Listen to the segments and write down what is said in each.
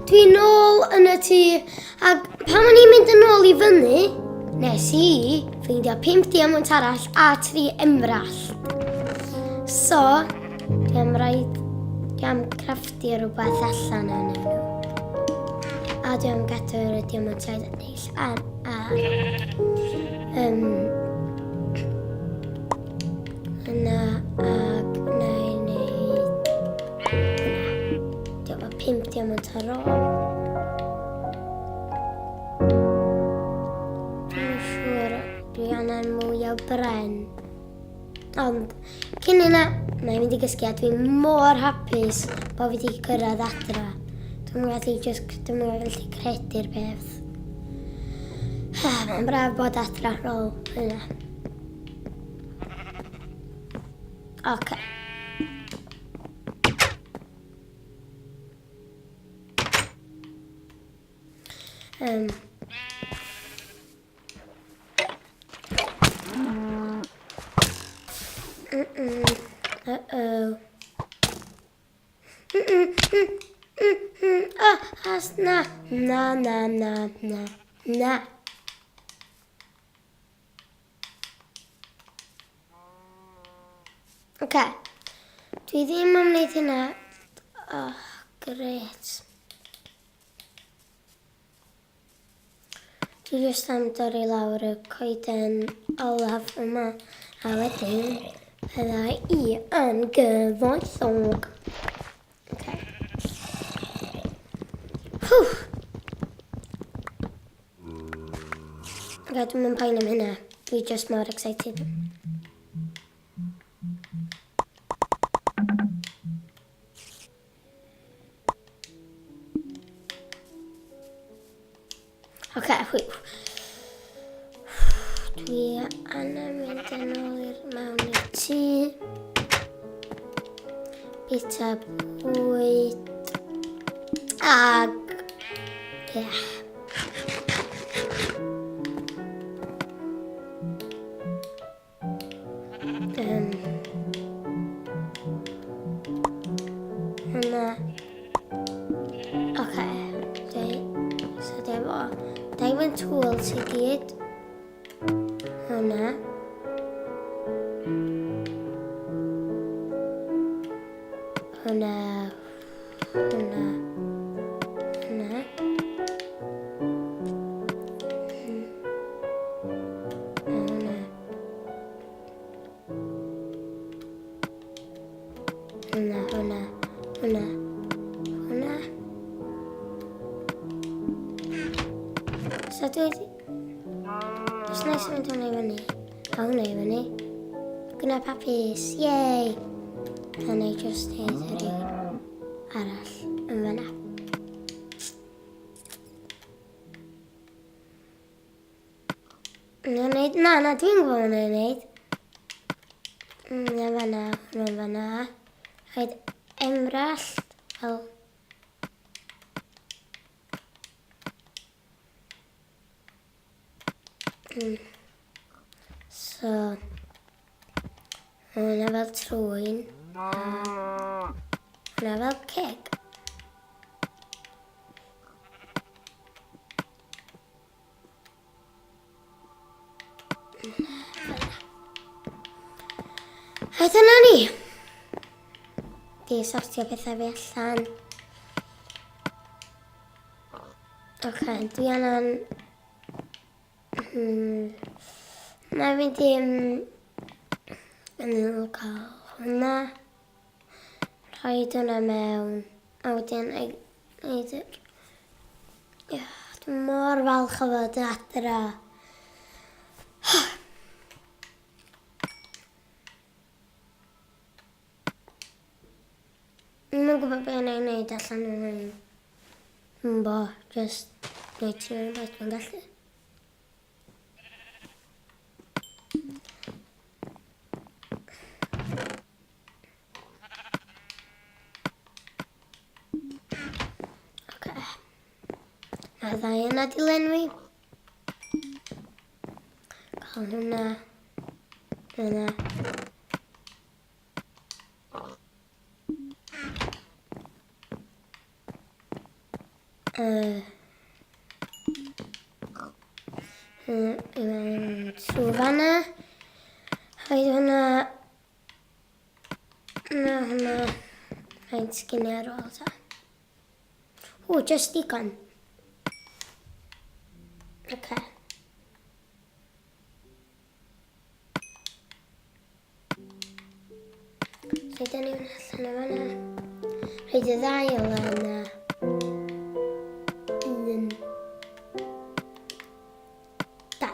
Dwi'n nôl yn y tŷ, ac pan o'n i'n mynd yn ôl I fyny, nes I ffeindio 5 diamwnt arall a 3 emrall. So, dwi am crafftio rhywbeth allan o'n nhw. A dwi am gadw'r ddiamwntiaid ennill yna ac na I wneud hwnna. Dwi efo 5 diamwnt ar ôl. Dwi'n siŵr dwi angen mwy o bren. Ond cyn hynna, na I mynd I gysgu a dwi'n mor hapus bod fi wedi cyrraedd adra. Dwi'n gallu credu'r peth. Mae'n braf bod adra ar ôl hynna. Oce. Na. Oce. Dwi ddim am wneud hynna. Gret. Dwi jyst am dorri lawr y coeden olaf yma. A wedyn, bydda I yn gyfoethog. Oce. Oce, dwi'n mynd pain am hynna. Dwi just mor excited. Oce, dwi anna mynd yn ôl mewn i'r tŷ. Bita bwyd. Ag... yeah. Hwnna. Oce. So dwi efo diamond tools I gyd. Hwnna. Hwnna. Hwnna. Hwnna. Hwnna. Hwnna, hwnna, hwnna, hwnna. So dwi wedi... Just nice mynd hwnna I fyny. A hwnna I fyny. Gwna papus, yay! A na I just neud yr un arall yn fyna. Na, dwi'n gwybod hwnna I wneud. Hwnna fyna. Rhaid emrallt fel... So... hwnna fel trwyn. Hwnna fel ceg. A dyna ni. Di sortio pethau fi allan. Oce, dwi angen... na fynd I yn cael hwnna. Rhaid hwnna mewn. A wedyn neud yr... Dwi'n mor falch o fod adra. Dwi'n gwybod beth yna I wneud allan yn hyn. Bo, just wneud ti'n beth dwi'n gallu. Oce. Mae'r ddau yna di lenwi. Cael hwnna. Hwnna. Trwy fanna. Rhaid hwnna... Na, hwnna... Rhaid sgynnu ar ôl ta. Just digon. Oce. Rhaid ni hwnna allan o fanna. Rhaid y ddau o fanna. 1, 2.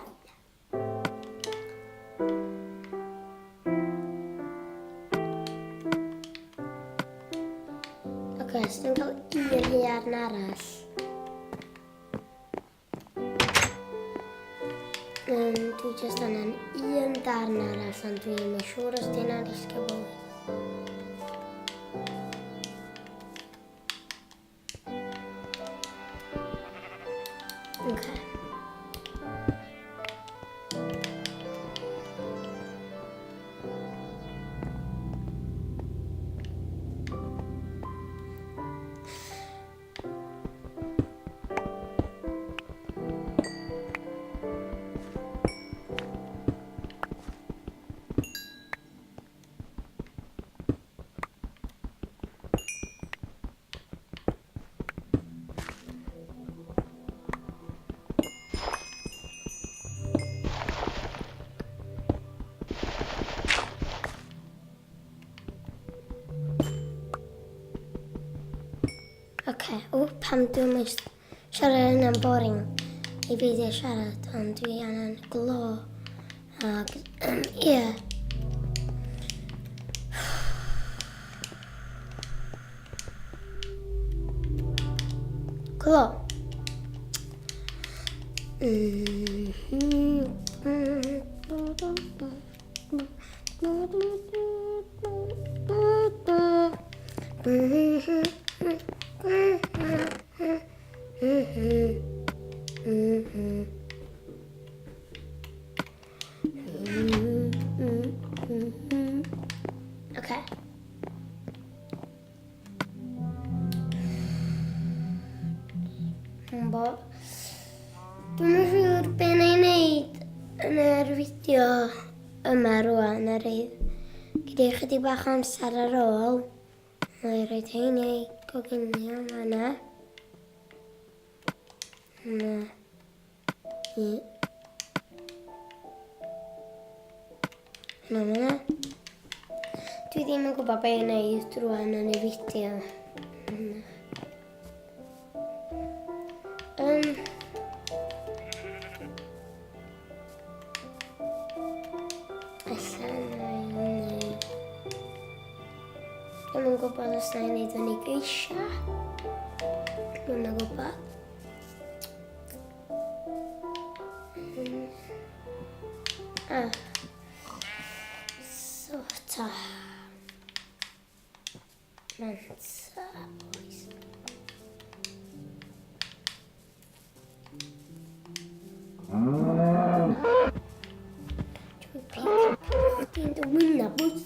Oce, so dwi'n cael un hiarn arall. Dwi jyst angen un darn arall, ond dwi'n yn siŵr os dwi'n arrisgio bywyd. Oce. Oce, pam dwi'n siarad yna'n boring i beidio siarad, ond dwi angen glo. Ac, ie. Glo. Okay. Dwi'n yn siŵr be na i wneud yn yr fideo yma rwan ar eidd. Gyda chydig bach o amser ar ôl. Mae'n rhaid heini goginio fanna. Hwna. Hwna fanna. Dwi ddim yn gwybod be i wneud rwan yn y fideo. Dwi'n yn gwybod os na i wneud yn ei geisio. Dwi'n yn gwybod. Sota. Manta, boys. Dwi'n dywynna, boys.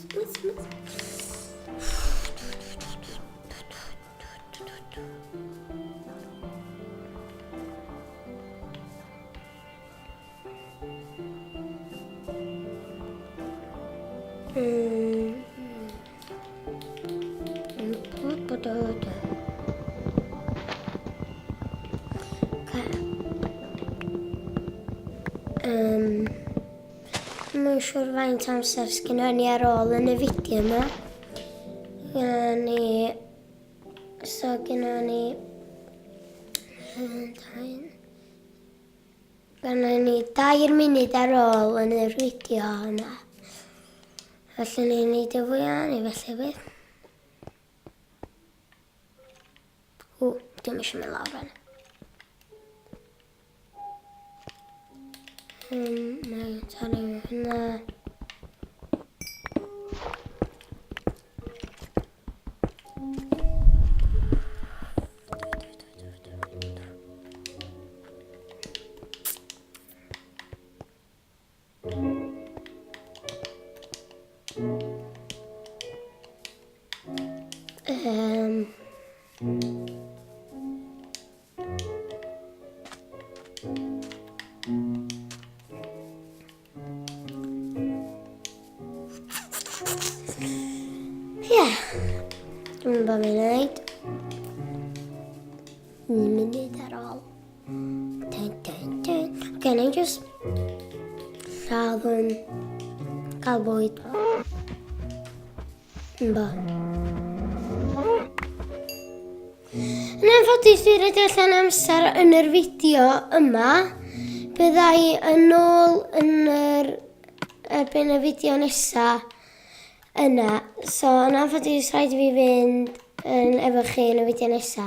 Mae'n siŵr faint amser sgynno ni ar ôl yn y fideo yma. Gynno ni 2 munud ar ôl yn y fideo yma. Felly ni'n neud y fwyaf, neu felly beth. Dwi'n eisiau mynd lawr yna. Mae'n torri hynna. bod fi'n neud. 1 munud ar ôl. Oce, na i jyst lladd cael bwyd. Bo. Yn anffodus, dwi wedi allan amser yn yr fideo yma. Byddai yn ôl yn erbyn y fideo nesa yna. So, yn anffodus, rhaid i fi fynd efo chi yn y fideo nesa.